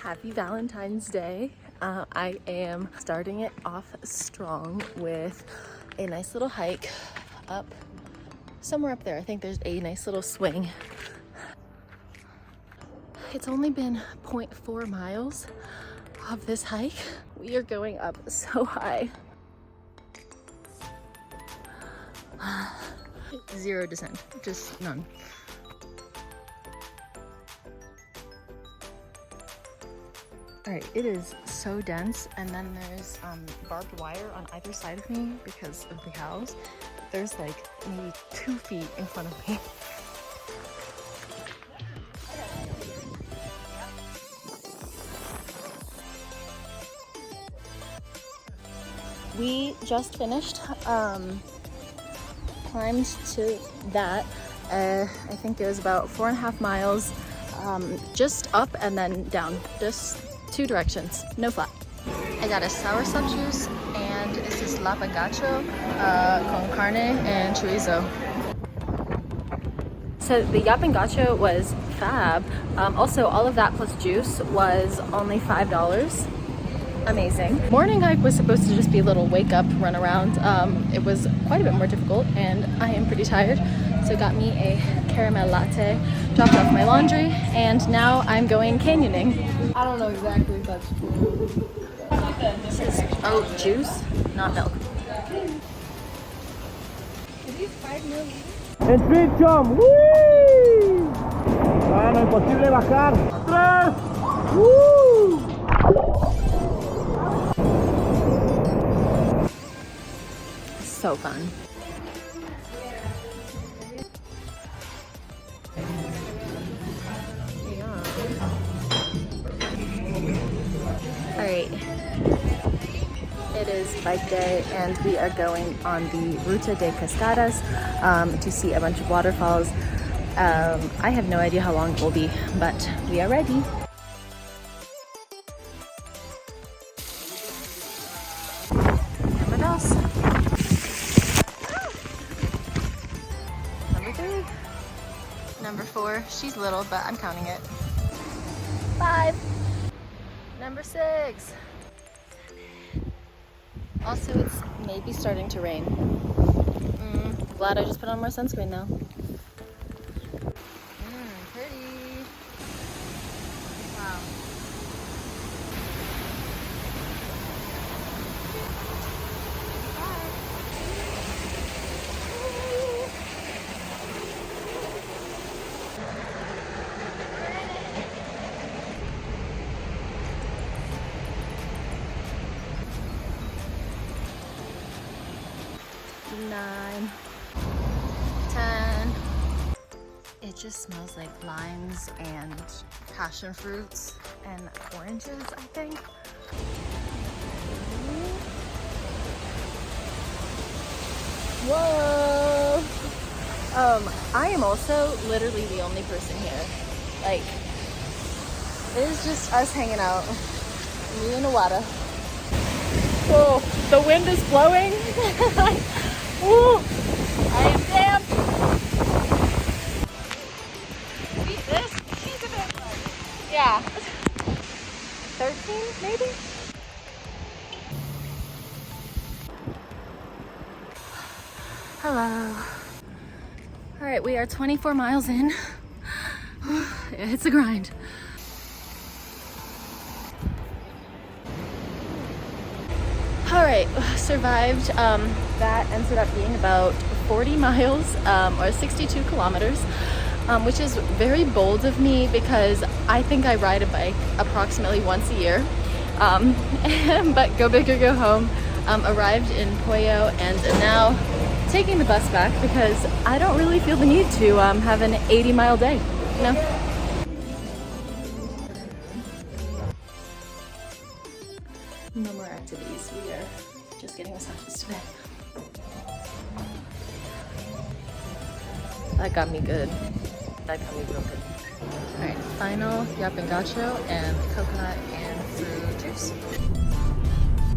Happy Valentine's Day. I am starting it off strong with a nice little hike up somewhere up there. I think there's a nice little swing. It's only been 0.4 miles of this hike. We are going up so high. Zero descent, just none. All right, it is so dense, and then there's barbed wire on either side of me because of the cows. There's like maybe 2 feet in front of me. We just finished, climbed to that. I think it was about 4.5 miles, just up and then down, just 2 directions, no flat. I got a soursop juice, and this is lapagacho con carne and chorizo. So the yapangacho was fab. Also, all of that plus juice was only $5. Amazing. Morning hike was supposed to just be a little wake up, run around. It was quite a bit more difficult, and I am pretty tired. So got me a caramel latte, dropped off my laundry, and now I'm going canyoning. I don't know exactly if that's true. This is oat juice, not milk. En Street Jump, ¡woo! Bueno, imposible bajar. 3, ¡woo! So fun. Alright, it is bike day and we are going on the Ruta de Cascadas to see a bunch of waterfalls. I have no idea how long it will be, but we are ready. Number 2. Number 3. Number 4. She's little, but I'm counting it. 5. Number 6. Also, it's maybe starting to rain. Glad I just put on more sunscreen now. Pretty. Wow. Nine, 10. It just smells like limes and passion fruits and oranges, I think. Whoa! I am also literally the only person here. Like, it is just us hanging out. Me and the water. Whoa, the wind is blowing. Ooh, I am damp. See this? She's a bit like, yeah. 13 maybe? Hello. All right, we are 24 miles in. It's a grind. All right, survived. That ended up being about 40 miles or 62 kilometers, which is very bold of me because I think I ride a bike approximately once a year. But go big or go home. Arrived in Pollo and now taking the bus back because I don't really feel the need to have an 80-mile day, you know? No more activities. We are just getting massages today. That got me good. That got me real good. All right, final yapangacho and coconut and fruit juice.